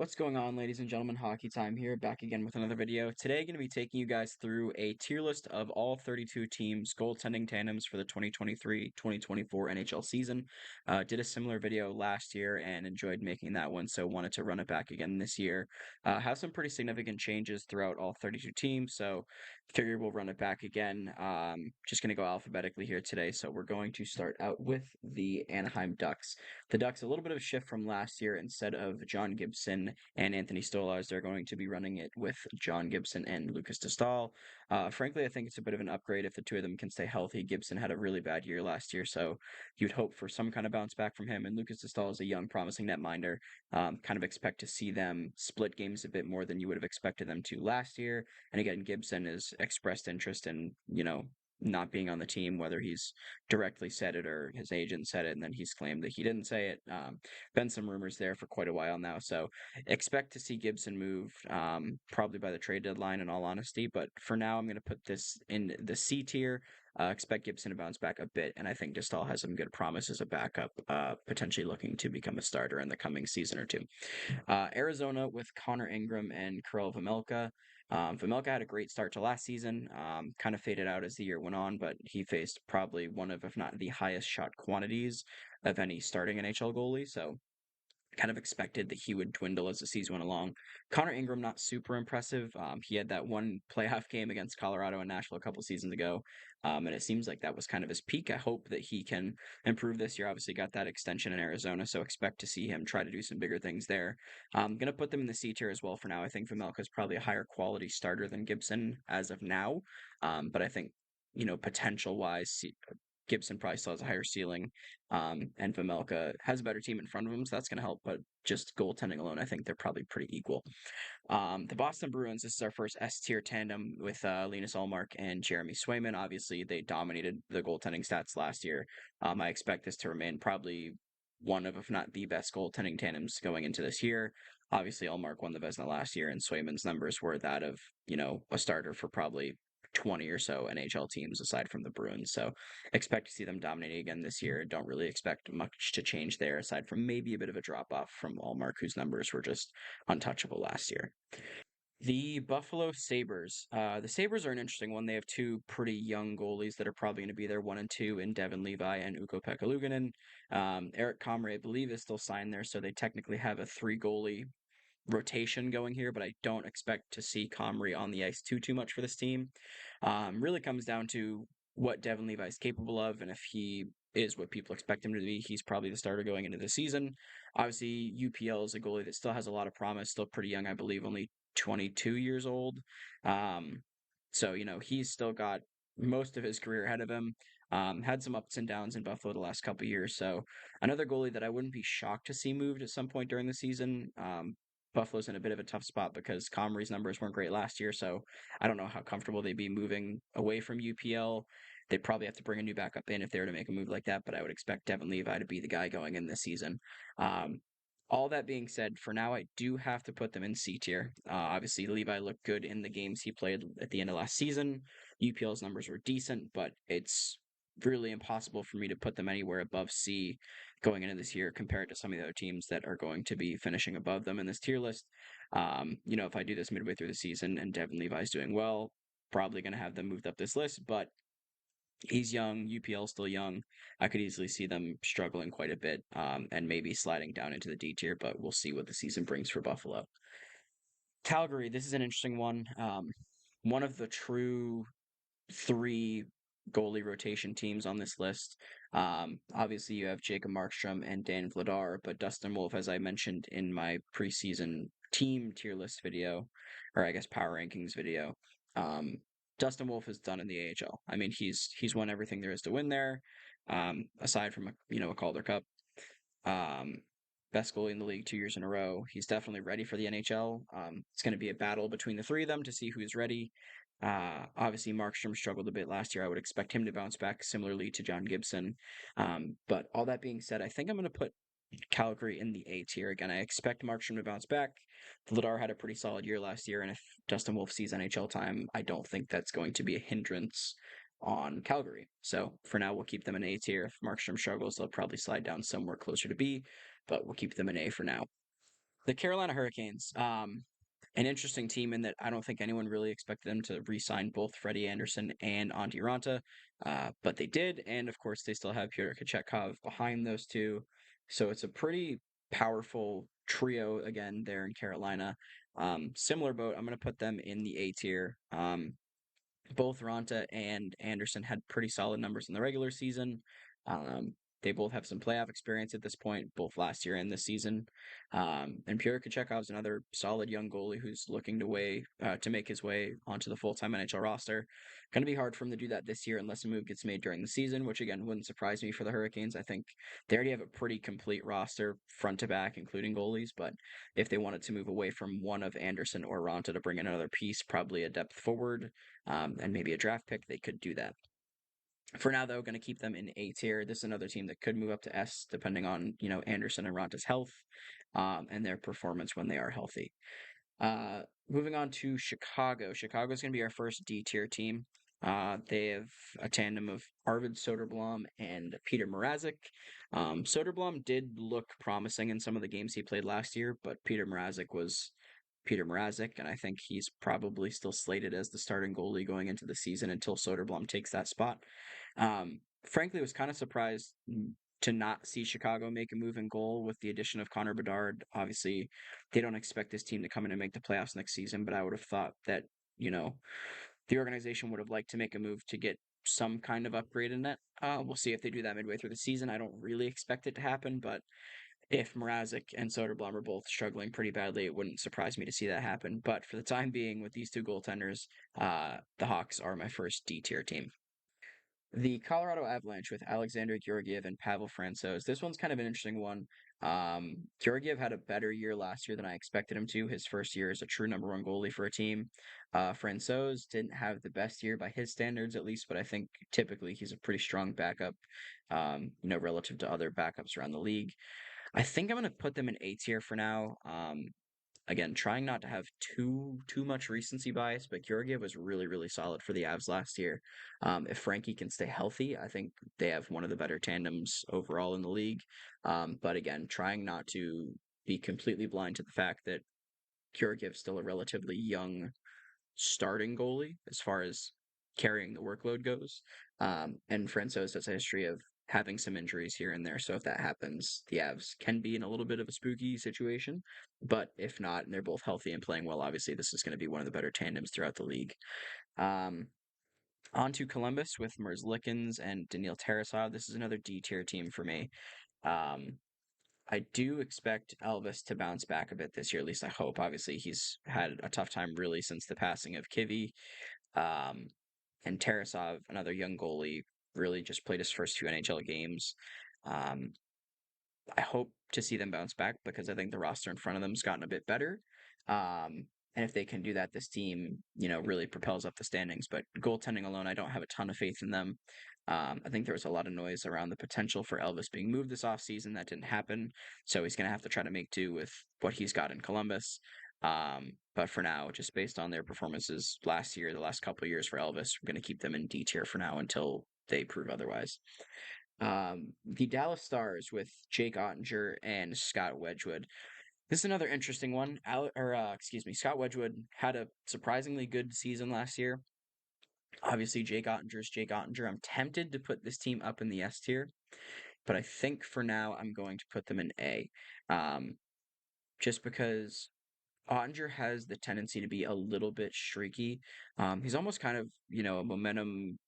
What's going on, ladies and gentlemen? Hockey Time here, back again with another video. Today, going to be taking you guys through a tier list of all 32 teams' goaltending tandems for the 2023-2024 NHL season. Did a similar video last year and enjoyed making that one, so wanted to run it back again this year. Have some pretty significant changes throughout all 32 teams, so figured we'll run it back again. Just going to go alphabetically here today, so we're going to start out with the Anaheim Ducks. The Ducks, a little bit of a shift from last year. Instead of John Gibson and Anthony Stolarz, they're going to be running it with John Gibson and Lucas Dostal. Frankly, I think it's a bit of an upgrade if the two of them can stay healthy. Gibson had a really bad year last year, so you'd hope for some kind of bounce back from him. And Lucas Dostal is a young, promising netminder. Kind of expect to see them split games a bit more than you would have expected them to last year. And again, Gibson has expressed interest in, not being on the team, whether he's directly said it or his agent said it, and then he's claimed that he didn't say it. Been some rumors there for quite a while now, so expect to see Gibson move probably by the trade deadline, in all honesty. But for now, I'm going to put this in the C tier. Expect Gibson to bounce back a bit, and I think Distal has some good promise as a backup, potentially looking to become a starter in the coming season or two. Arizona with Connor Ingram and Karel Vejmelka. Vejmelka had a great start to last season, kind of faded out as the year went on, but he faced probably one of, if not the highest shot quantities of any starting NHL goalie. So kind of expected that he would dwindle as the season went along. Connor Ingram, not super impressive. He had that one playoff game against Colorado and Nashville a couple seasons ago, and it seems like that was kind of his peak. I hope that he can improve this year. Obviously, got that extension in Arizona, so expect to see him try to do some bigger things there. I'm going to put them in the C tier as well for now. I think Vejmelka is probably a higher quality starter than Gibson as of now, but I think potential wise, Gibson probably still has a higher ceiling, and Vejmelka has a better team in front of him, so that's going to help. But just goaltending alone, I think they're probably pretty equal. The Boston Bruins, this is our first S tier tandem with Linus Ullmark and Jeremy Swayman. Obviously, they dominated the goaltending stats last year. I expect this to remain probably one of, if not the best goaltending tandems going into this year. Obviously, Ullmark won the Vezina last year, and Swayman's numbers were that of, a starter for probably 20 or so NHL teams aside from the Bruins. So expect to see them dominating again this year. Don't really expect much to change there aside from maybe a bit of a drop off from Allmark, whose numbers were just untouchable last year. The Buffalo Sabres. The Sabres are an interesting one. They have two pretty young goalies that are probably going to be there, 1 and 2, in Devin Levi and Ukko-Pekka Luukkonen. Eric Comrie, I believe, is still signed there, so they technically have a three-goalie rotation going here, but I don't expect to see Comrie on the ice too much for this team. Really comes down to what Devin Levi is capable of, and if he is what people expect him to be, he's probably the starter going into the season. Obviously, UPL is a goalie that still has a lot of promise, still pretty young, I believe, only 22 years old. So, he's still got most of his career ahead of him. Had some ups and downs in Buffalo the last couple years. So, another goalie that I wouldn't be shocked to see moved at some point during the season. Buffalo's in a bit of a tough spot because Comrie's numbers weren't great last year, so I don't know how comfortable they'd be moving away from UPL. They probably have to bring a new backup in if they were to make a move like that, but I would expect Devin Levi to be the guy going in this season. All that being said, for now, I do have to put them in C tier. Obviously, Levi looked good in the games he played at the end of last season. UPL's numbers were decent, but it's really impossible for me to put them anywhere above C going into this year compared to some of the other teams that are going to be finishing above them in this tier list. If I do this midway through the season and Devin Levi's doing well, probably going to have them moved up this list, but he's young. UPL's still young. I could easily see them struggling quite a bit, and maybe sliding down into the D tier, but we'll see what the season brings for Buffalo. Calgary, this is an interesting one. One of the true three goalie rotation teams on this list. Obviously, you have Jacob Markstrom and Dan Vladar, but Dustin Wolf, as I mentioned in my preseason team tier list video, or I guess power rankings video, um, Dustin Wolf is done in the AHL. I mean, he's won everything there is to win there, aside from a Calder Cup. Um, Best goalie in the league 2 years in a row. He's definitely ready for the NHL. It's going to be a battle between the three of them to see who's ready. Obviously, Markstrom struggled a bit last year. I would expect him to bounce back similarly to John Gibson. But all that being said, I think I'm going to put Calgary in the A tier again. I expect Markstrom to bounce back. Vladar had a pretty solid year last year, and if Dustin Wolf sees NHL time, I don't think that's going to be a hindrance on Calgary. So for now, we'll keep them in A tier. If Markstrom struggles, they'll probably slide down somewhere closer to B, but we'll keep them in A for now. The Carolina Hurricanes, an interesting team in that I don't think anyone really expected them to re-sign both Freddie Anderson and Antti Ranta, but they did, and of course they still have Pyotr Kochetkov behind those two, so it's a pretty powerful trio again there in Carolina. Similar boat, I'm going to put them in the A tier. Both Ronta and Anderson had pretty solid numbers in the regular season. Um, they both have some playoff experience at this point, both last year and this season. And Pyotr Kochekhov's another solid young goalie who's looking to make his way onto the full-time NHL roster. Going to be hard for him to do that this year unless a move gets made during the season, which again wouldn't surprise me for the Hurricanes. I think they already have a pretty complete roster front to back, including goalies. But if they wanted to move away from one of Anderson or Ronta to bring in another piece, probably a depth forward, and maybe a draft pick, they could do that. For now, though, going to keep them in A tier. This is another team that could move up to S depending on Anderson and Ronta's health, and their performance when they are healthy. Moving on to Chicago. Chicago is going to be our first D tier team. They have a tandem of Arvid Soderblom and Peter Mrazek. Soderblom did look promising in some of the games he played last year, but Peter Mrazek was Peter Mrazek, and I think he's probably still slated as the starting goalie going into the season until Soderblom takes that spot. Frankly, was kind of surprised to not see Chicago make a move in goal with the addition of Connor Bedard. Obviously, they don't expect this team to come in and make the playoffs next season, but I would have thought that, you know, the organization would have liked to make a move to get some kind of upgrade in it. We'll see if they do that midway through the season. I don't really expect it to happen, but if Mrazek and Soderblom are both struggling pretty badly, it wouldn't surprise me to see that happen. But for the time being, with these two goaltenders, the Hawks are my first D tier team. The Colorado Avalanche with Alexander Georgiev and Pavel Francouz. This one's kind of an interesting one. Georgiev had a better year last year than I expected him to. His first year as a true number one goalie for a team. Francouz didn't have the best year by his standards, at least, but I think typically he's a pretty strong backup, relative to other backups around the league. I think I'm going to put them in A tier for now. Again, trying not to have too much recency bias, but Georgiev was really, really solid for the Avs last year. If Frankie can stay healthy, I think they have one of the better tandems overall in the league. But again, trying not to be completely blind to the fact that Georgiev's still a relatively young starting goalie as far as carrying the workload goes. And Francouz has a history of having some injuries here and there. So if that happens, the Avs can be in a little bit of a spooky situation. But if not, and they're both healthy and playing well, obviously this is going to be one of the better tandems throughout the league. On to Columbus with Merzlikins and Daniil Tarasov. This is another D tier team for me. Um, I do expect Elvis to bounce back a bit this year, at least I hope. Obviously, he's had a tough time really since the passing of Kivy. Um, and Tarasov, another young goalie, really just played his first two NHL games. Um, I hope to see them bounce back because I think the roster in front of them's gotten a bit better. And if they can do that, this team, really propels up the standings. But goaltending alone, I don't have a ton of faith in them. I think there was a lot of noise around the potential for Elvis being moved this offseason. That didn't happen. So he's going to have to try to make do with what he's got in Columbus. But for now, just based on their performances last year, the last couple of years for Elvis, we're going to keep them in D tier for now until they prove otherwise. The Dallas Stars with Jake Ottinger and Scott Wedgwood. This is another interesting one. Scott Wedgwood had a surprisingly good season last year. Obviously, Jake Ottinger's Jake Ottinger. I'm tempted to put this team up in the S tier, but I think for now I'm going to put them in A. Just because Ottinger has the tendency to be a little bit streaky. He's almost kind of, a momentum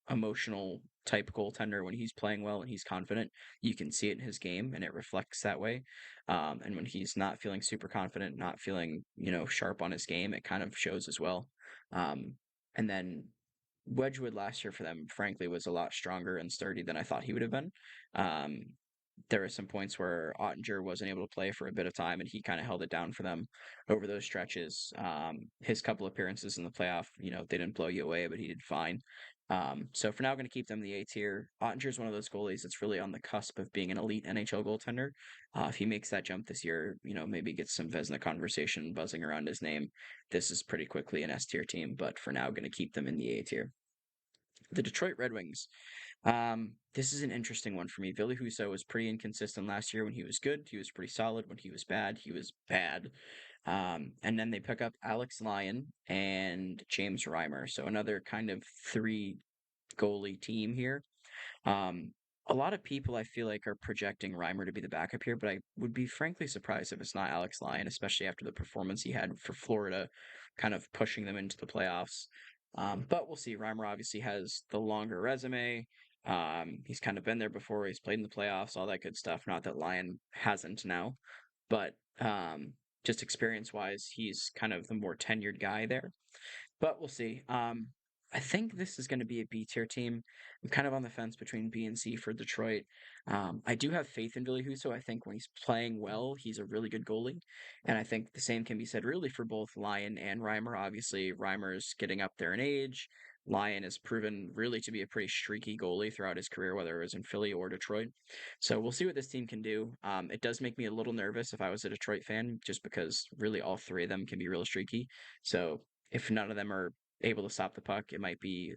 emotional type goaltender. When he's playing well and he's confident, you can see it in his game and it reflects that way. And when he's not feeling super confident, not feeling, sharp on his game, it kind of shows as well. And then Wedgwood last year for them, frankly, was a lot stronger and sturdy than I thought he would have been. Um, there were some points where Ottinger wasn't able to play for a bit of time, and he kind of held it down for them over those stretches. His couple appearances in the playoff, they didn't blow you away, but he did fine. So for now, I'm going to keep them in the A tier. Ottinger is one of those goalies that's really on the cusp of being an elite NHL goaltender. If he makes that jump this year, maybe gets some Vezina conversation buzzing around his name. This is pretty quickly an S tier team, but for now, going to keep them in the A tier. The Detroit Red Wings This is an interesting one for me. Ville Husso was pretty inconsistent last year when he was good. He was pretty solid. When he was bad, he was bad. And then they pick up Alex Lyon and James Reimer. So another kind of three goalie team here. Um, a lot of people I feel like are projecting Reimer to be the backup here, but I would be frankly surprised if it's not Alex Lyon, especially after the performance he had for Florida, kind of pushing them into the playoffs. But we'll see. Reimer obviously has the longer resume. He's kind of been there before. He's played in the playoffs, all that good stuff. Not that Lyon hasn't now, but just experience wise, he's kind of the more tenured guy there. But we'll see. I think this is going to be a B tier team. I'm kind of on the fence between B and C for Detroit. I do have faith in Billy Huso. I think when he's playing well, he's a really good goalie. And I think the same can be said really for both Lyon and Reimer. Obviously, Reimer's getting up there in age. Lyon has proven really to be a pretty streaky goalie throughout his career, whether it was in Philly or Detroit. So we'll see what this team can do. It does make me a little nervous if I was a Detroit fan, just because really all three of them can be real streaky. So if none of them are able to stop the puck, it might be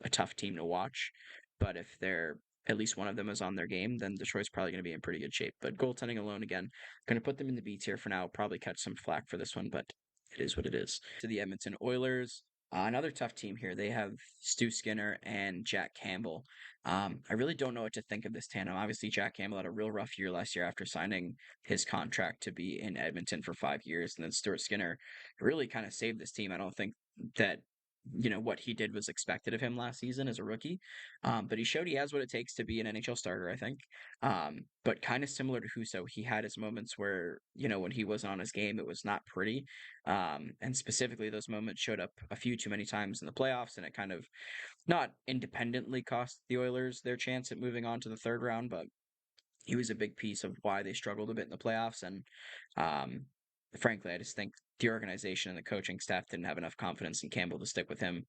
a tough team to watch. But if they're at least one of them is on their game, then Detroit's probably going to be in pretty good shape. But goaltending alone, again, going to put them in the B tier for now. Probably catch some flack for this one, but it is what it is. To the Edmonton Oilers, another tough team here. They have Stu Skinner and Jack Campbell. I really don't know what to think of this tandem. Obviously, Jack Campbell had a real rough year last year after signing his contract to be in Edmonton for 5 years, and then Stuart Skinner really kind of saved this team. I don't think that what he did was expected of him last season as a rookie. But he showed he has what it takes to be an NHL starter, I think. But kind of similar to Huso, he had his moments where, when he wasn't on his game, it was not pretty. And specifically, those moments showed up a few too many times in the playoffs, and it kind of not independently cost the Oilers their chance at moving on to the third round, but he was a big piece of why they struggled a bit in the playoffs. And um, frankly, I just think the organization and the coaching staff didn't have enough confidence in Campbell to stick with him.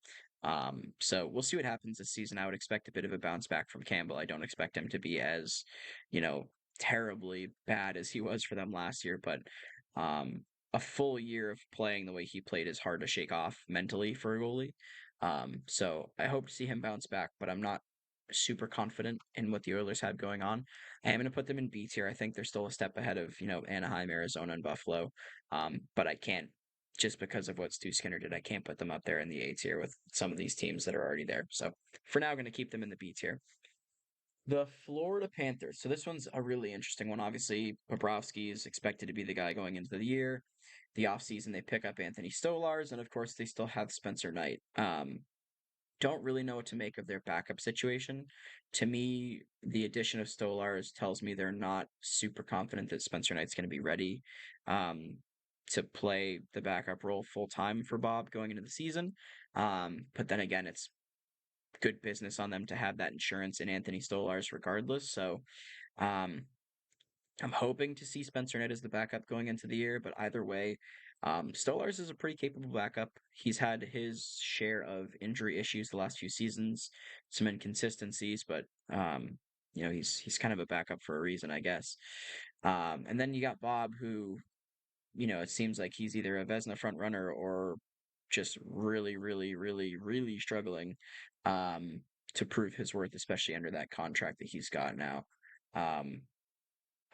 So we'll see what happens this season. I would expect a bit of a bounce back from Campbell. I don't expect him to be as, you know, terribly bad as he was for them last year, but a full year of playing the way he played is hard to shake off mentally for a goalie. So I hope to see him bounce back, but I'm not super confident in what the Oilers have going on. I am going to put them in B tier. I think they're still a step ahead of, Anaheim, Arizona, and Buffalo. But I can't, just because of what Stu Skinner did, I can't put them up there in the A tier with some of these teams that are already there. So for now, I'm going to keep them in the B tier. The Florida Panthers. So this one's a really interesting one. Obviously, Bobrovsky is expected to be the guy going into the year. The offseason, they pick up Anthony Stolars, and of course, they still have Spencer Knight. Don't really know what to make of their backup situation. To me, the addition of Stolars tells me they're not super confident that Spencer Knight's going to be ready um, to play the backup role full time for Bob going into the season. But then again, it's good business on them to have that insurance in Anthony Stolars regardless. So um, I'm hoping to see Spencer Knight as the backup going into the year, but either way, Stolars is a pretty capable backup. He's had his share of injury issues the last few seasons, some inconsistencies, but he's kind of a backup for a reason, I guess. And then you got Bob, who it seems like he's either a Vesna front runner or just really, really, really, really struggling to prove his worth, especially under that contract that he's got now. Um,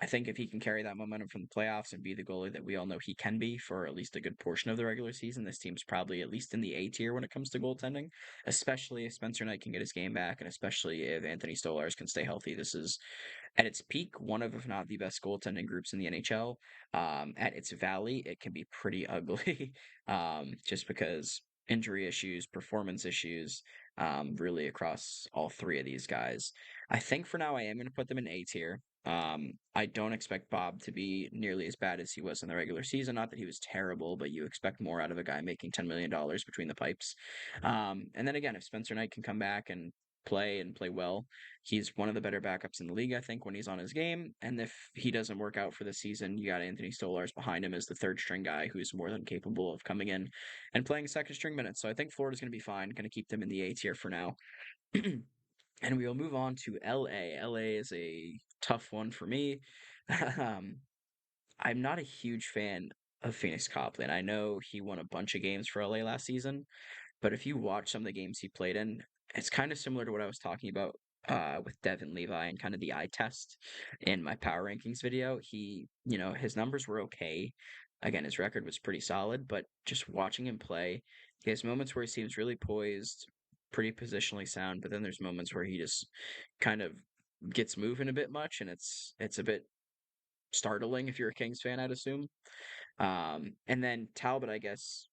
I think if he can carry that momentum from the playoffs and be the goalie that we all know he can be for at least a good portion of the regular season, this team's probably at least in the A tier when it comes to goaltending, especially if Spencer Knight can get his game back and especially if Anthony Stolars can stay healthy. This is at its peak, one of, if not the best goaltending groups in the NHL. At its valley, it can be pretty ugly, just because injury issues, performance issues, really across all three of these guys. I think for now I am going to put them in A tier. I don't expect Bob to be nearly as bad as he was in the regular season. Not that he was terrible, but you expect more out of a guy making $10 million between the pipes. And then again, if Spencer Knight can come back and play well, he's one of the better backups in the league, I think, when he's on his game. And if he doesn't work out for the season, you got Anthony Stolars behind him as the third string guy who's more than capable of coming in and playing second string minutes. So I think Florida's going to be fine. Going to keep them in the A tier for now. And we will move on to LA. LA is a tough one for me. um, I'm not a huge fan of Phoenix Copley. I know he won a bunch of games for LA last season, but if you watch some of the games he played in, it's kind of similar to what I was talking about with Devin Levi and kind of the eye test in my power rankings video. His numbers were okay. Again, his record was pretty solid, but just watching him play, he has moments where he seems really poised, pretty positionally sound, but then there's moments where he just kind of gets moving a bit much, and it's a bit startling if you're a Kings fan, I'd assume. And then Talbot, I guess,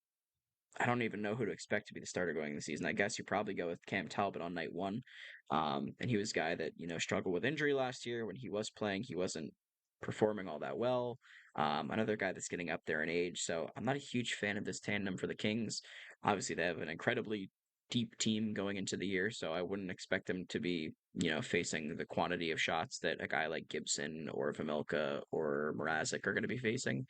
I don't even know who to expect to be the starter going into the season. I guess you probably go with Cam Talbot on night one. And he was a guy that, struggled with injury last year. When he was playing, he wasn't performing all that well. Another guy that's getting up there in age. So I'm not a huge fan of this tandem for the Kings. Obviously, they have an incredibly deep team going into the year, so I wouldn't expect them to be, facing the quantity of shots that a guy like Gibson or Vamilka or Mrazek are going to be facing.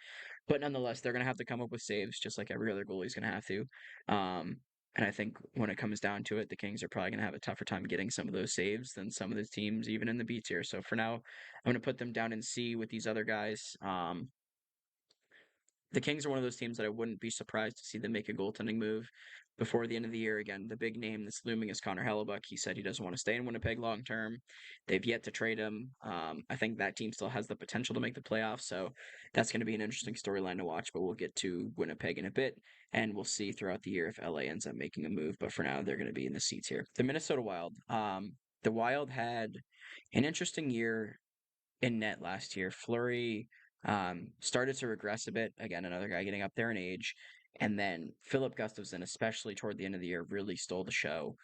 But nonetheless, they're going to have to come up with saves just like every other goalie's going to have to. Um, and I think when it comes down to it, the Kings are probably going to have a tougher time getting some of those saves than some of the teams, even in the B tier. So for now, I'm going to put them down in C with these other guys. The Kings are one of those teams that I wouldn't be surprised to see them make a goaltending move before the end of the year. Again, the big name that's looming is Connor Hellebuck. He said he doesn't want to stay in Winnipeg long term. They've yet to trade him. I think that team still has the potential to make the playoffs, so that's going to be an interesting storyline to watch. But we'll get to Winnipeg in a bit, and we'll see throughout the year if LA ends up making a move. But for now, they're going to be in the seats here. The Minnesota Wild. The Wild had an interesting year in net last year. Fleury started to regress a bit. Again, another guy getting up there in age. And then Philip Gustafsson, especially toward the end of the year, really stole the show.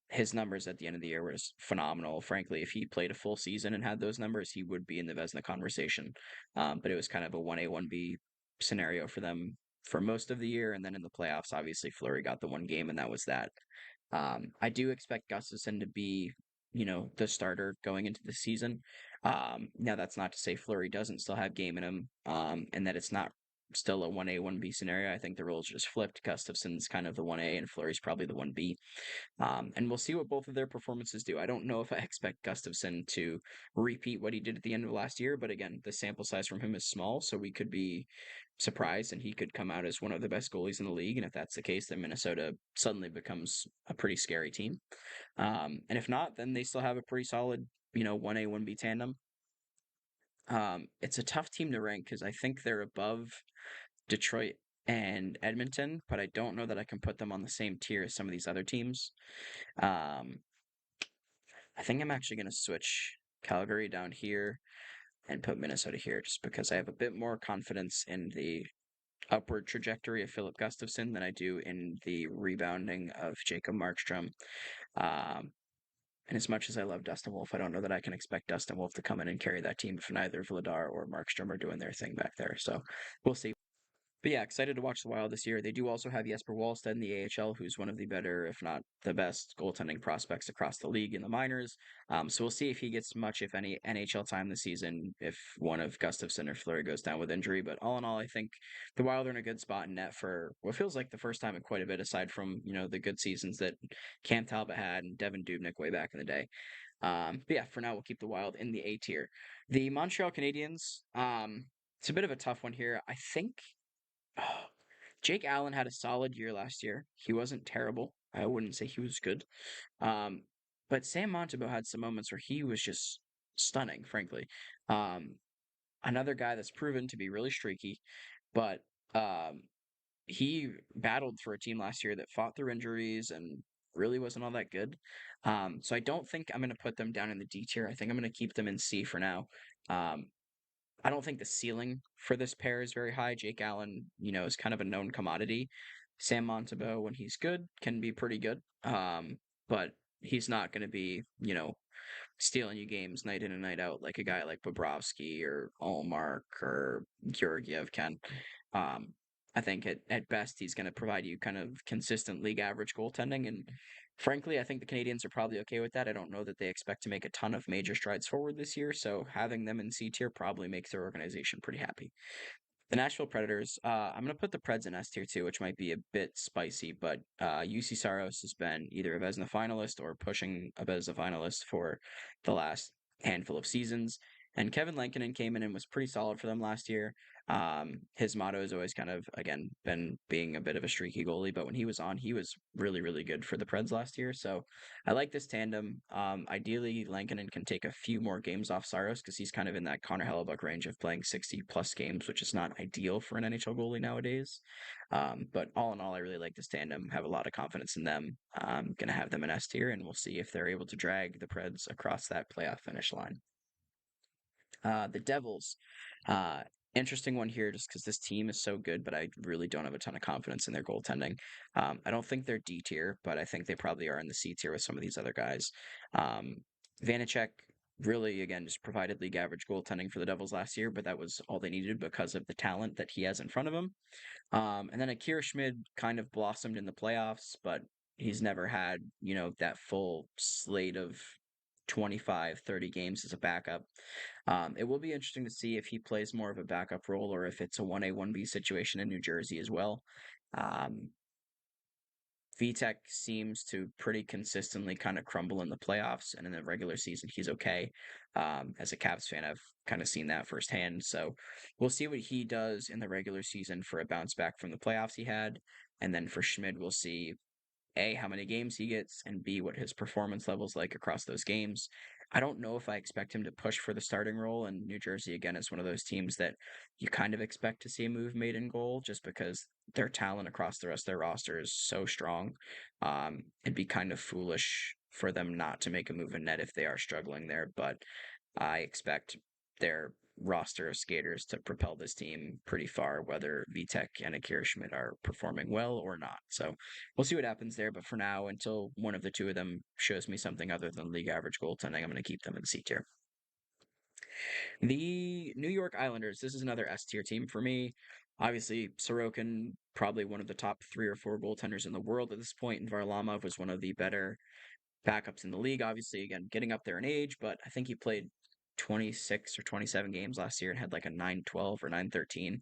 His numbers at the end of the year were just phenomenal. Frankly, if he played a full season and had those numbers, he would be in the Vezina conversation. But it was kind of a 1A, 1B scenario for them for most of the year. And then in the playoffs, obviously, Fleury got the one game, and that was that. I do expect Gustafsson to be, the starter going into the season. Now that's not to say Fleury doesn't still have game in him, and that it's not still a 1A, 1B scenario. I think the roles just flipped. Gustafsson's kind of the 1A, and Fleury's probably the 1B. And we'll see what both of their performances do. I don't know if I expect Gustafsson to repeat what he did at the end of last year, but again, the sample size from him is small, so we could be surprised and he could come out as one of the best goalies in the league. And if that's the case, then Minnesota suddenly becomes a pretty scary team. And if not, then they still have a pretty solid, 1A, 1B tandem. It's a tough team to rank because I think they're above Detroit and Edmonton, but I don't know that I can put them on the same tier as some of these other teams. Um, I think I'm actually going to switch Calgary down here and put Minnesota here just because I have a bit more confidence in the upward trajectory of Philip Gustafsson than I do in the rebounding of Jacob Markstrom. Um, and as much as I love Dustin Wolf, I don't know that I can expect Dustin Wolf to come in and carry that team if neither Vladar or Markstrom are doing their thing back there. So we'll see. But yeah, excited to watch the Wild this year. They do also have Jesper Wallstedt in the AHL, who's one of the better, if not the best, goaltending prospects across the league in the minors. So we'll see if he gets much, if any, NHL time this season, if one of Gustafsson or Fleury goes down with injury. But all in all, I think the Wild are in a good spot in net for what feels like the first time in quite a bit, aside from, the good seasons that Cam Talbot had and Devin Dubnyk way back in the day. But yeah, for now, we'll keep the Wild in the A tier. The Montreal Canadiens, it's a bit of a tough one here. I think Jake Allen had a solid year last year. He wasn't terrible. I wouldn't say he was good. Um, but Sam Montembeault had some moments where he was just stunning, frankly. Um, Another guy that's proven to be really streaky, but um, he battled for a team last year that fought through injuries and really wasn't all that good. So I don't think I'm going to put them down in the D tier. I think I'm going to keep them in C for now. Um, I don't think the ceiling for this pair is very high. Jake Allen, is kind of a known commodity. Sam Montembeault, when he's good, can be pretty good. But he's not going to be, stealing you games night in and night out like a guy like Bobrovsky or Allmark or Georgiev can. Um, I think at best he's going to provide you kind of consistent league average goaltending, and frankly, I think the Canadians are probably okay with that. I don't know that they expect to make a ton of major strides forward this year, so having them in C tier probably makes their organization pretty happy. The Nashville Predators, I'm going to put the Preds in S tier too, which might be a bit spicy, but UC Saros has been either a Vezina finalist or pushing a Vezina finalist for the last handful of seasons. And Kevin Lankinen came in and was pretty solid for them last year. His motto has always kind of, again, been being a bit of a streaky goalie, but when he was on, he was really, really good for the Preds last year. So I like this tandem. Ideally, Lankinen can take a few more games off Saros because he's kind of in that Connor Hellebuck range of playing 60 plus games, which is not ideal for an NHL goalie nowadays. But all in all, I really like this tandem, have a lot of confidence in them. I'm going to have them in S tier, and we'll see if they're able to drag the Preds across that playoff finish line. The Devils. Uh, Interesting one here just because this team is so good, but I really don't have a ton of confidence in their goaltending. I don't think they're D tier, but I think they probably are in the C tier with some of these other guys. Um, Vanacek really, again, just provided league average goaltending for the Devils last year, but that was all they needed because of the talent that he has in front of him. And then Akira Schmid kind of blossomed in the playoffs, but he's never had, that full slate of 25, 30 games as a backup. It will be interesting to see if he plays more of a backup role or if it's a 1A, 1B situation in New Jersey as well. Um, VTech seems to pretty consistently kind of crumble in the playoffs, and in the regular season, he's okay. As a Caps fan, I've kind of seen that firsthand. So we'll see what he does in the regular season for a bounce back from the playoffs he had. And then for Schmid, we'll see a, how many games he gets, and B, what his performance level's like across those games. I don't know if I expect him to push for the starting role, and New Jersey, again, is one of those teams that you kind of expect to see a move made in goal just because their talent across the rest of their roster is so strong. It'd be kind of foolish for them not to make a move in net if they are struggling there, but I expect their roster of skaters to propel this team pretty far, whether Vitek and Akira Schmidt are performing well or not. So we'll see what happens there. But for now, until one of the two of them shows me something other than league average goaltending, I'm going to keep them in C tier. The New York Islanders. This is another S tier team for me. Obviously, Sorokin, probably one of the top 3 or 4 goaltenders in the world at this point, and Varlamov was one of the better backups in the league. Obviously, again, getting up there in age, but I think he played 26 or 27 games last year and had like a 912 or 913,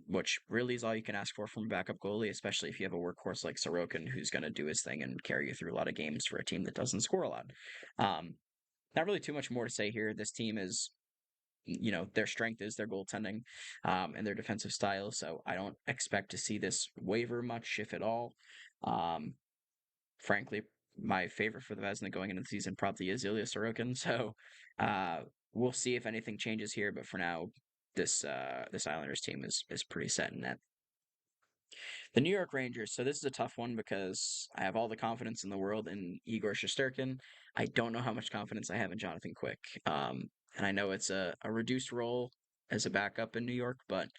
which really is all you can ask for from a backup goalie, especially if you have a workhorse like Sorokin who's going to do his thing and carry you through a lot of games for a team that doesn't score a lot. Um, Not really too much more to say here. This team is, their strength is their goaltending and their defensive style. So I don't expect to see this waver much, if at all. Um, Frankly, my favorite for the Vezina going into the season probably is Ilya Sorokin. So uh, we'll see if anything changes here. But for now, this Islanders team is pretty set in net. The New York Rangers. So this is a tough one because I have all the confidence in the world in Igor Shesterkin. I don't know how much confidence I have in Jonathan Quick. And I know it's a reduced role as a backup in New York, but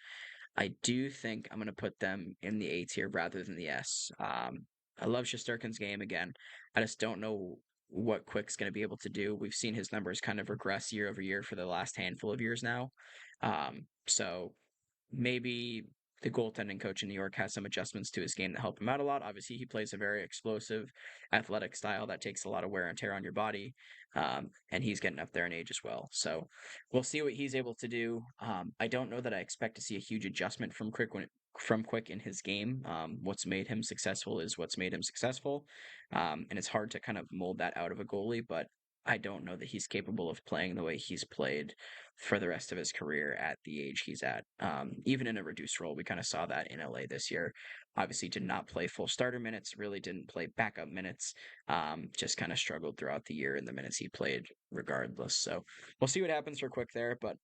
I do think I'm going to put them in the A tier rather than the S. I love Shesterkin's game again. I just don't know what Quick's going to be able to do. We've seen his numbers kind of regress year over year for the last handful of years now. So maybe the goaltending coach in New York has some adjustments to his game that help him out a lot. Obviously, he plays a very explosive, athletic style that takes a lot of wear and tear on your body, and he's getting up there in age as well. So we'll see what he's able to do. I don't know that I expect to see a huge adjustment from Quick in his game. What's made him successful is what's made him successful, and it's hard to kind of mold that out of a goalie, but. I don't know that he's capable of playing the way he's played for the rest of his career at the age he's at. Even in a reduced role, we kind of saw that in LA this year. Obviously, did not play full starter minutes, really didn't play backup minutes, just kind of struggled throughout the year in the minutes he played regardless. So we'll see what happens for Quick there, but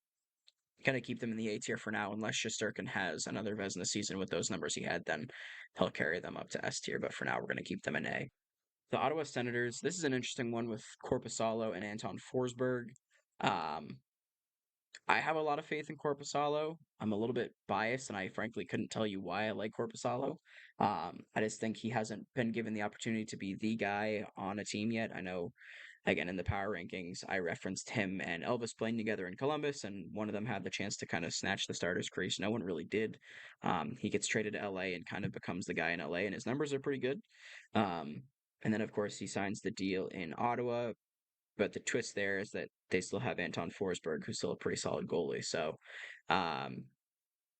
kind of keep them in the A tier for now. Unless Shesterkin has another Vezina season with those numbers he had, then he'll carry them up to S tier. But for now, we're going to keep them in A. The Ottawa Senators. This is an interesting one with Corpusalo and Anton Forsberg. Um, I have a lot of faith in Corpusalo. I'm a little bit biased, and I frankly couldn't tell you why I like Corpusalo. I just think he hasn't been given the opportunity to be the guy on a team yet. I know, again, in the power rankings, I referenced him and Elvis playing together in Columbus, and one of them had the chance to kind of snatch the starter's crease. No one really did. He gets traded to LA and kind of becomes the guy in LA, and his numbers are pretty good. Um, and then, of course, he signs the deal in Ottawa, but the twist there is that they still have Anton Forsberg, who's still a pretty solid goalie. So, um,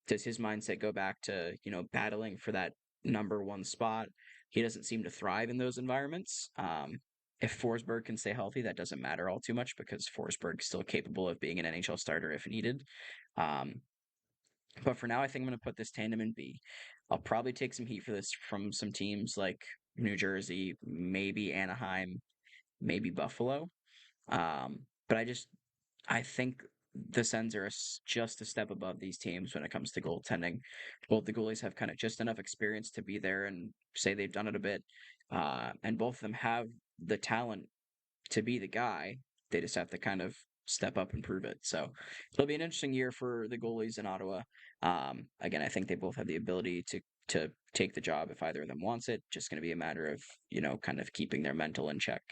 does his mindset go back to battling for that number one spot? He doesn't seem to thrive in those environments. If Forsberg can stay healthy, that doesn't matter all too much because Forsberg's still capable of being an NHL starter if needed. Um, But for now, I think I'm going to put this tandem in B. I'll probably take some heat for this from some teams like New Jersey, maybe Anaheim, maybe Buffalo. But I think the Sens are just a step above these teams when it comes to goaltending. Both the goalies have kind of just enough experience to be there and say they've done it a bit. And both of them have the talent to be the guy. They just have to kind of step up and prove it. So it'll be an interesting year for the goalies in Ottawa. Again, I think they both have the ability to take the job if either of them wants it. Just going to be a matter of kind of keeping their mental in check,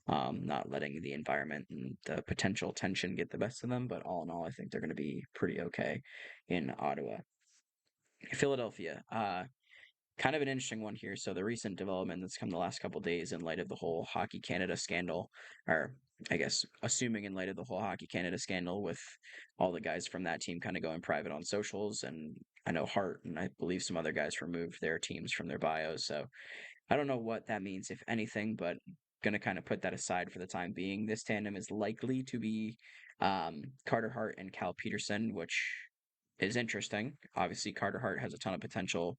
not letting the environment and the potential tension get the best of them. But all in all, I think they're going to be pretty okay in Ottawa. Philadelphia. Kind of an interesting one here. So the recent development that's come the last couple days in light of the whole Hockey Canada scandal, or I guess assuming in light of the whole Hockey Canada scandal with all the guys from that team kind of going private on socials, and I know Hart and I believe some other guys removed their teams from their bios. So I don't know what that means, if anything, but going to kind of put that aside for the time being. This tandem is likely to be Carter Hart and Cal Peterson, which is interesting. Obviously, Carter Hart has a ton of potential.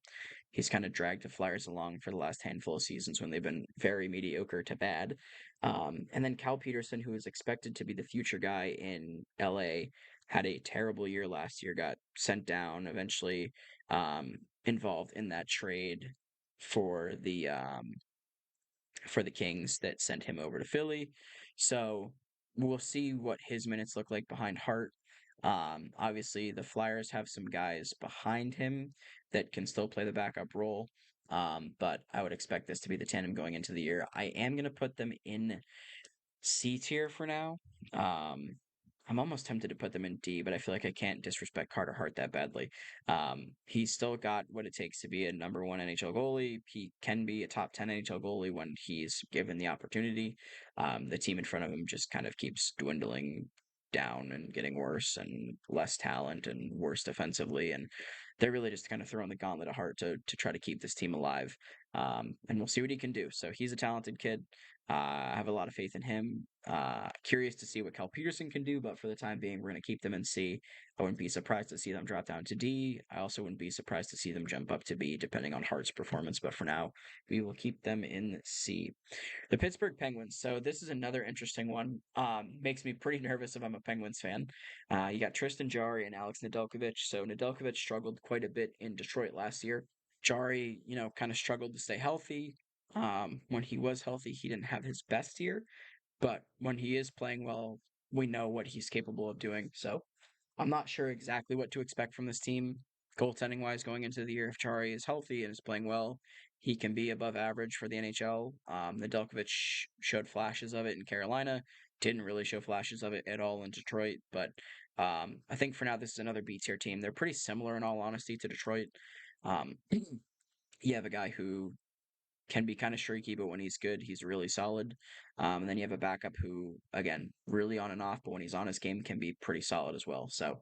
He's kind of dragged the Flyers along for the last handful of seasons when they've been very mediocre to bad. And then Cal Peterson, who is expected to be the future guy in LA, had a terrible year last year, got sent down, eventually involved in that trade for the Kings that sent him over to Philly. So we'll see what his minutes look like behind Hart. Obviously, the Flyers have some guys behind him that can still play the backup role. But I would expect this to be the tandem going into the year. I am going to put them in C tier for now. Um, I'm almost tempted to put them in D, but I feel like I can't disrespect Carter Hart that badly. He's still got what it takes to be a number one NHL goalie. He can be a top 10 NHL goalie when he's given the opportunity. The team in front of him just kind of keeps dwindling down and getting worse and less talent and worse defensively. And they're really just kind of throwing the gauntlet of Hart to try to keep this team alive. And we'll see what he can do. So he's a talented kid. I have a lot of faith in him. Curious to see what Cal Peterson can do, but for the time being, we're going to keep them in C. I wouldn't be surprised to see them drop down to D. I also wouldn't be surprised to see them jump up to B, depending on Hart's performance. But for now, we will keep them in C. The Pittsburgh Penguins. So this is another interesting one. Makes me pretty nervous if I'm a Penguins fan. You got Tristan Jarry and Alex Nedeljkovic. So Nedeljkovic struggled quite a bit in Detroit last year. Jarry, kind of struggled to stay healthy. When he was healthy, he didn't have his best year, but when he is playing well, we know what he's capable of doing. So I'm not sure exactly what to expect from this team, goaltending wise, going into the year. If Chari is healthy and is playing well, he can be above average for the NHL. Nedeljkovic showed flashes of it in Carolina, didn't really show flashes of it at all in Detroit. But I think for now, this is another B tier team. They're pretty similar, in all honesty, to Detroit. Um, you have a guy who can be kind of streaky, but when he's good, he's really solid. And then you have a backup who, again, really on and off, but when he's on his game, can be pretty solid as well. So,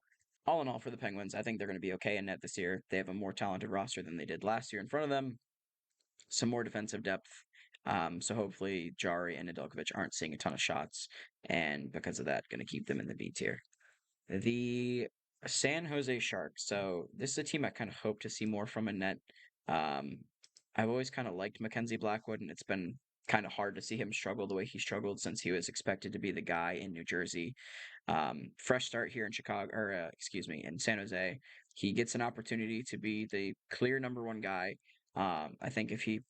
all in all, for the Penguins, I think they're going to be okay in net this year. They have a more talented roster than they did last year in front of them, some more defensive depth. So hopefully, Jari and Nedeljkovic aren't seeing a ton of shots, and because of that, going to keep them in the B tier. The San Jose Sharks. So this is a team I kind of hope to see more from in net. Um, I've always kind of liked Mackenzie Blackwood, and it's been kind of hard to see him struggle the way he struggled since he was expected to be the guy in New Jersey. Fresh start here in Chicago, or excuse me, in San Jose. He gets an opportunity to be the clear number one guy. I think if he,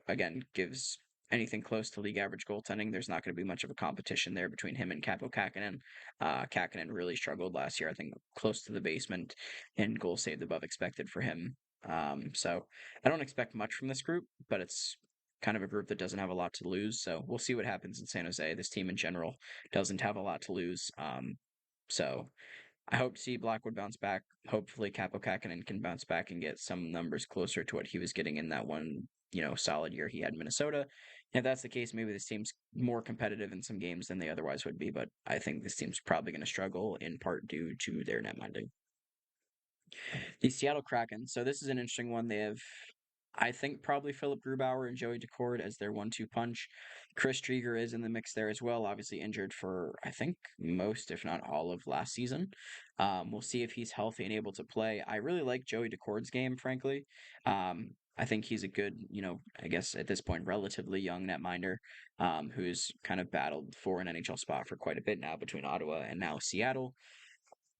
again, gives anything close to league average goaltending, there's not going to be much of a competition there between him and Capo Kakinen. Kakinen really struggled last year. I think close to the basement and goal saved above expected for him. So I don't expect much from this group, but it's kind of a group that doesn't have a lot to lose. So we'll see what happens in San Jose. This team in general doesn't have a lot to lose. So I hope to see Blackwood bounce back. Hopefully, Capo Kakinen can bounce back and get some numbers closer to what he was getting in that one, solid year he had in Minnesota. And if that's the case, maybe this team's more competitive in some games than they otherwise would be. But I think this team's probably going to struggle in part due to their net minding. The Seattle Kraken. So this is an interesting one. They have I think probably Philip Grubauer and Joey Daccord as their 1-2 punch. Chris Drieger is in the mix there as well, obviously injured for, I think, most, if not all, of last season. We'll see if he's healthy and able to play. I really like Joey Daccord's game, frankly. I think he's a good, I guess at this point, relatively young netminder who's kind of battled for an NHL spot for quite a bit now between Ottawa and now Seattle.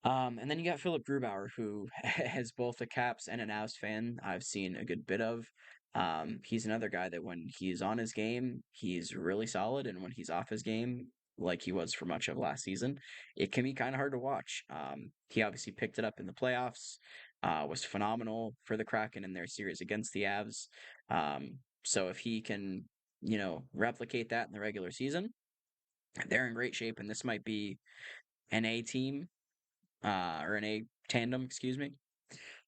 And then you got Philip Grubauer, who has both a Caps and an Avs fan I've seen a good bit of. He's another guy that when he's on his game, he's really solid, and when he's off his game, like he was for much of last season, it can be kind of hard to watch. He obviously picked it up in the playoffs, was phenomenal for the Kraken in their series against the Avs. So if he can, replicate that in the regular season, they're in great shape, and this might be an A team or an A tandem, excuse me.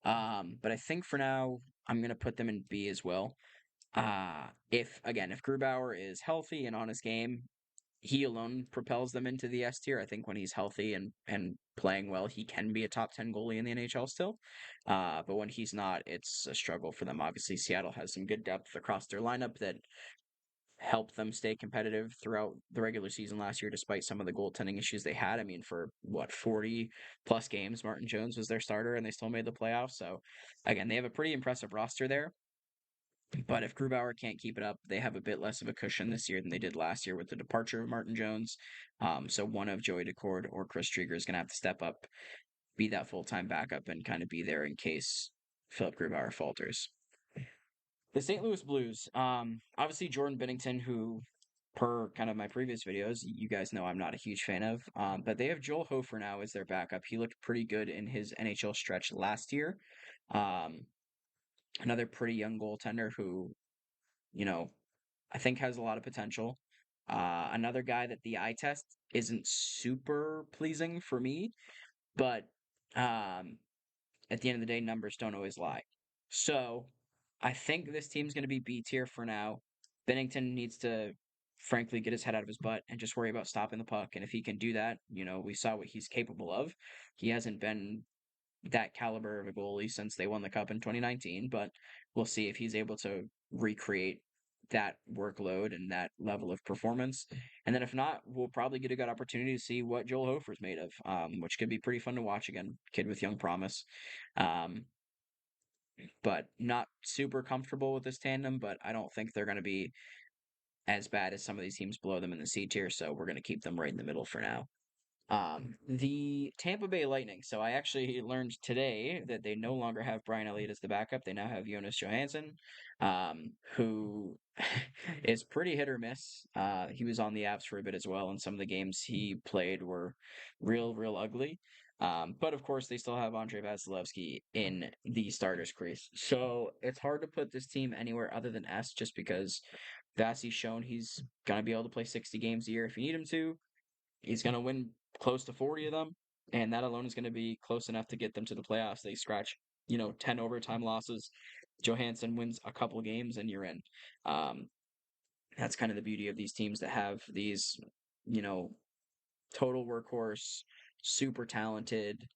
But I think for now, I'm going to put them in B as well. If Grubauer is healthy and on his game, he alone propels them into the S tier. I think when he's healthy and playing well, he can be a top 10 goalie in the NHL still. But when he's not, it's a struggle for them. Obviously, Seattle has some good depth across their lineup that helped them stay competitive throughout the regular season last year, despite some of the goaltending issues they had. I mean, for what, 40 plus games, Martin Jones was their starter and they still made the playoffs. So, again, they have a pretty impressive roster there. But if Grubauer can't keep it up, they have a bit less of a cushion this year than they did last year with the departure of Martin Jones. So, one of Joey Daccord or Chris Drieger is going to have to step up, be that full time backup, and kind of be there in case Philip Grubauer falters. The St. Louis Blues, obviously Jordan Binnington, who per kind of my previous videos, you guys know I'm not a huge fan of. But they have Joel Hofer now as their backup. He looked pretty good in his NHL stretch last year. Um, Another pretty young goaltender who, you know, I think has a lot of potential. Another guy that the eye test isn't super pleasing for me, but um, at the end of the day, numbers don't always lie. So I think this team's going to be B tier for now. Bennington needs to, frankly, get his head out of his butt and just worry about stopping the puck. And if he can do that, we saw what he's capable of. He hasn't been that caliber of a goalie since they won the cup in 2019, but we'll see if he's able to recreate that workload and that level of performance. And then if not, we'll probably get a good opportunity to see what Joel Hofer's made of, which could be pretty fun to watch again. Kid with young promise. Um, but not super comfortable with this tandem, but I don't think they're going to be as bad as some of these teams below them in the C tier, so we're going to keep them right in the middle for now. The Tampa Bay Lightning. So I actually learned today that they no longer have Brian Elliott as the backup. They now have Jonas Johansson, who is pretty hit or miss. He was on the apps for a bit as well, and some of the games he played were real ugly. But of course, they still have Andrei Vasilevsky in the starters crease. So it's hard to put this team anywhere other than S just because Vasi's shown he's going to be able to play 60 games a year if you need him to. He's going to win close to 40 of them, and that alone is going to be close enough to get them to the playoffs. They scratch, 10 overtime losses. Johansson wins a couple games, and you're in. Um, that's kind of the beauty of these teams that have these, you know, total workhorse, super talented,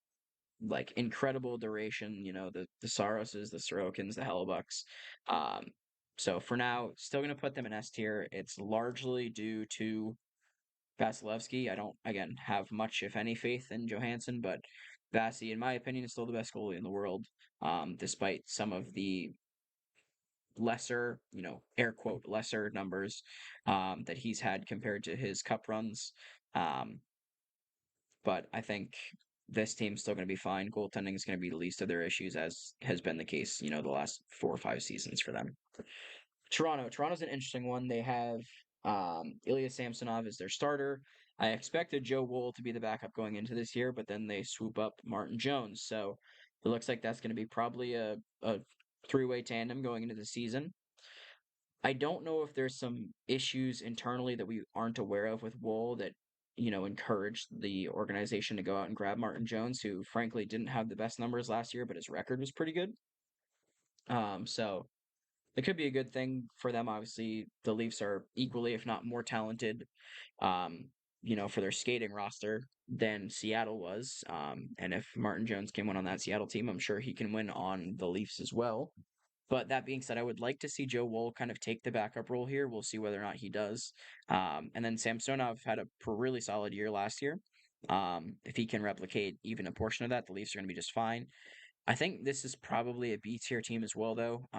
like incredible duration. The Saroses, the Sorokins, the Hellebucks. So for now, still going to put them in S tier. It's largely due to Vasilevsky. I don't, again, have much, if any, faith in Johansson, but Vasi, in my opinion, is still the best goalie in the world, despite some of the lesser, air quote, lesser numbers that he's had compared to his cup runs. Um, but I think this team's still going to be fine. Goaltending is going to be the least of their issues, as has been the case, the last 4 or 5 seasons for them. Toronto's an interesting one. They have Ilya Samsonov as their starter. I expected Joe Wool to be the backup going into this year, but then they swoop up Martin Jones. So it looks like that's going to be probably a three-way tandem going into the season. I don't know if there's some issues internally that we aren't aware of with Wool that, encouraged the organization to go out and grab Martin Jones, who frankly didn't have the best numbers last year, but his record was pretty good. So it could be a good thing for them. Obviously, the Leafs are equally, if not more talented, um, for their skating roster than Seattle was. And if Martin Jones can win on that Seattle team, I'm sure he can win on the Leafs as well. But that being said, I would like to see Joe Wool kind of take the backup role here. We'll see whether or not he does. And then Samsonov had a really solid year last year. If he can replicate even a portion of that, the Leafs are going to be just fine. I think this is probably a B tier team as well, though.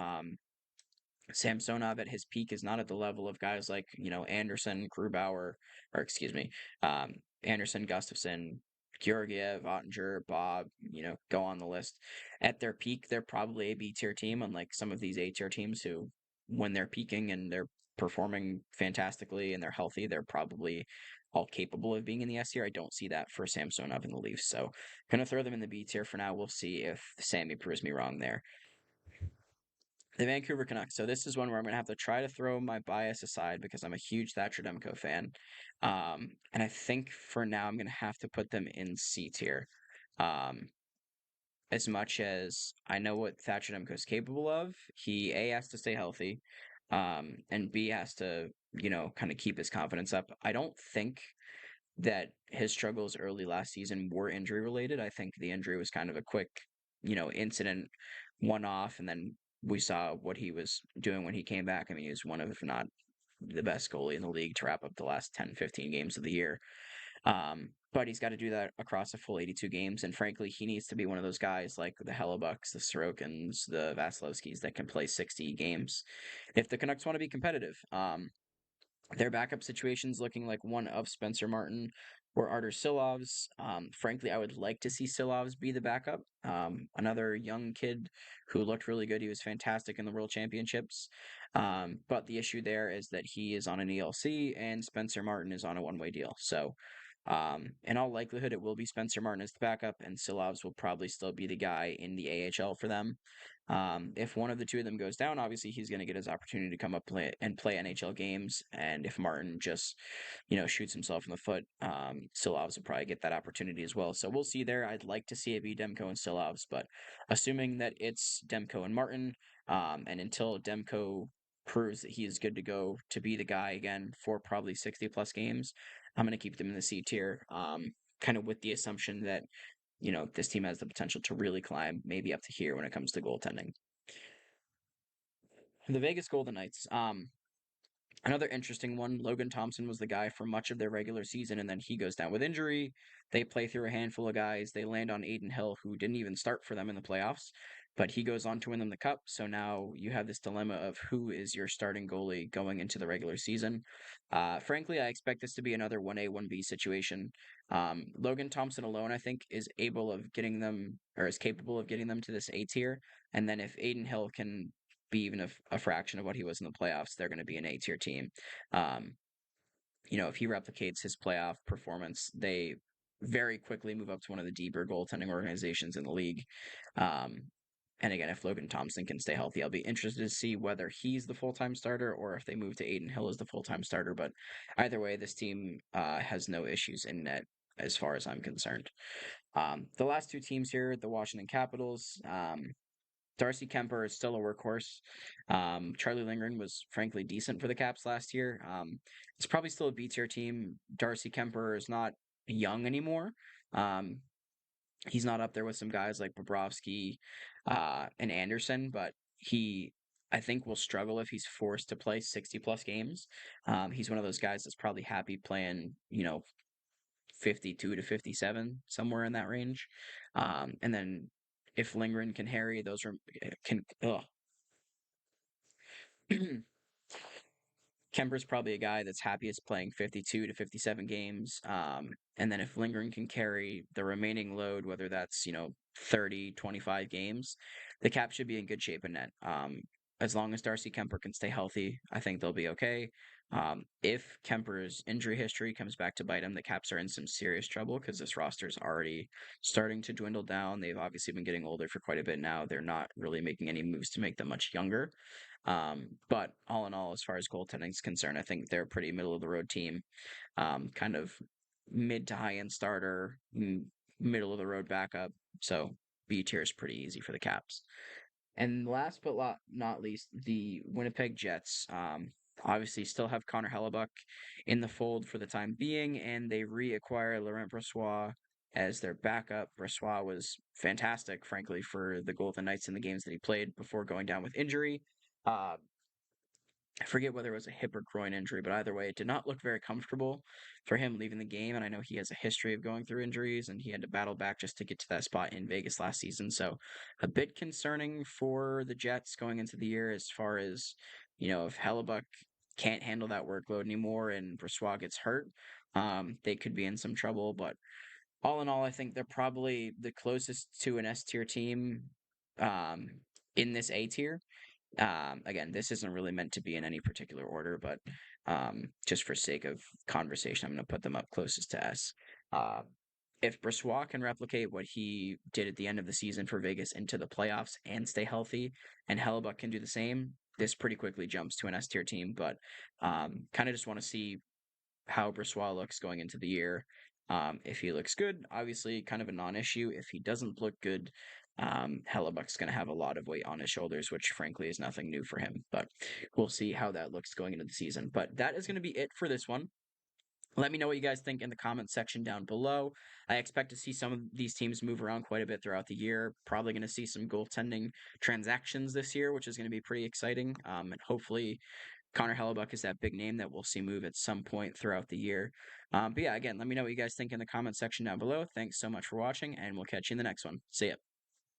Samsonov at his peak is not at the level of guys like, Anderson, Grubauer, or excuse me, um, Anderson, Gustafson, Georgiev, Ottinger, Bob, go on the list. At their peak, they're probably a B tier team, unlike some of these A tier teams who, when they're peaking and they're performing fantastically and they're healthy, they're probably all capable of being in the S tier. I don't see that for Samsonov and the Leafs. So, gonna throw them in the B tier for now. We'll see if Sammy proves me wrong there. The Vancouver Canucks. So this is one where I'm gonna have to try to throw my bias aside because I'm a huge Thatcher Demko fan, and I think for now I'm gonna have to put them in C tier. Um, as much as I know what Thatcher Demko is capable of, he A has to stay healthy, and B has to kind of keep his confidence up. I don't think that his struggles early last season were injury related. I think the injury was kind of a quick, incident, one off, and then we saw what he was doing when he came back. I mean, he was one of, if not the best goalie in the league to wrap up the last 10, 15 games of the year. But he's got to do that across a full 82 games. And frankly, he needs to be one of those guys like the Hellebucks, the Sorokins, the Vasilevskis that can play 60 games if the Canucks want to be competitive. Their backup situation's looking like one of Spencer Martin or Artur Silovs. Frankly, I would like to see Silovs be the backup. Another young kid who looked really good. He was fantastic in the World Championships. But the issue there is that he is on an ELC and Spencer Martin is on a one-way deal. So, in all likelihood, it will be Spencer Martin as the backup, and Silovs will probably still be the guy in the AHL for them. If one of the two of them goes down, obviously he's going to get his opportunity to come up play NHL games. And if Martin just, shoots himself in the foot, Silovs will probably get that opportunity as well. So we'll see there. I'd like to see it be Demko and Silovs, but assuming that it's Demko and Martin, and until Demko proves that he is good to go to be the guy again for probably 60 plus games, I'm going to keep them in the C tier. Kind of with the assumption that this team has the potential to really climb maybe up to here when it comes to goaltending. The Vegas Golden Knights. Another interesting one. Logan Thompson was the guy for much of their regular season, and then he goes down with injury. They play through a handful of guys. They land on Aiden Hill, who didn't even start for them in the playoffs, but he goes on to win them the cup. So now you have this dilemma of who is your starting goalie going into the regular season. Frankly, I expect this to be another 1A, 1B situation. Logan Thompson alone, I think, is able of getting them, or is capable of getting them to this A tier. And then if Aiden Hill can be even a fraction of what he was in the playoffs, they're going to be an A tier team. Um, if he replicates his playoff performance, they very quickly move up to one of the deeper goaltending organizations in the league. Um, and again, if Logan Thompson can stay healthy, I'll be interested to see whether he's the full time starter or if they move to Aiden Hill as the full time starter. But either way, this team has no issues in net as far as I'm concerned. The last two teams here, the Washington Capitals. Darcy Kemper is still a workhorse. Charlie Lindgren was frankly decent for the Caps last year. It's probably still a B tier team. Darcy Kemper is not young anymore. Um, he's not up there with some guys like Bobrovsky and Anderson, but I think, will struggle if he's forced to play 60 plus games. He's one of those guys that's probably happy playing, 52 to 57, somewhere in that range. And then if Lindgren can harry, those are can Kemper's probably a guy that's happiest playing 52 to 57 games. And then if Lindgren can carry the remaining load, whether that's, 30, 25 games, the Cap should be in good shape in net. As long as Darcy Kemper can stay healthy, I think they'll be okay. If Kemper's injury history comes back to bite him, the Caps are in some serious trouble because this roster is already starting to dwindle down. They've obviously been getting older for quite a bit now. They're not really making any moves to make them much younger. But all in all, as far as goaltending is concerned, I think they're a pretty middle of the road team. Kind of mid to high end starter, middle of the road backup. So B tier is pretty easy for the Caps. And last but not least, the Winnipeg Jets. Obviously, still have Connor Hellebuck in the fold for the time being, and they reacquire Laurent Brossoit as their backup. Brossoit was fantastic, frankly, for the Golden Knights in the games that he played before going down with injury. Uh, I forget whether it was a hip or groin injury, but either way, it did not look very comfortable for him leaving the game. And I know he has a history of going through injuries, and he had to battle back just to get to that spot in Vegas last season. So, a bit concerning for the Jets going into the year as far as, if Hellebuck can't handle that workload anymore and Brossoit gets hurt, they could be in some trouble. But all in all, I think they're probably the closest to an S tier team um, in this A tier. Again, this isn't really meant to be in any particular order, but just for sake of conversation, I'm going to put them up closest to S. Uh, if Brossoit can replicate what he did at the end of the season for Vegas into the playoffs and stay healthy, and Hellebuck can do the same, this pretty quickly jumps to an S tier team. But kind of just want to see how Brossoit looks going into the year. If he looks good, obviously kind of a non-issue. If he doesn't look good, Hellebuck's going to have a lot of weight on his shoulders, which frankly is nothing new for him. But we'll see how that looks going into the season. But that is going to be it for this one. Let me know what you guys think in the comments section down below. I expect to see some of these teams move around quite a bit throughout the year. Probably going to see some goaltending transactions this year, which is going to be pretty exciting. And hopefully Connor Hellebuck is that big name that we'll see move at some point throughout the year. But yeah, again, let me know what you guys think in the comment section down below. Thanks so much for watching, and we'll catch you in the next one. See ya.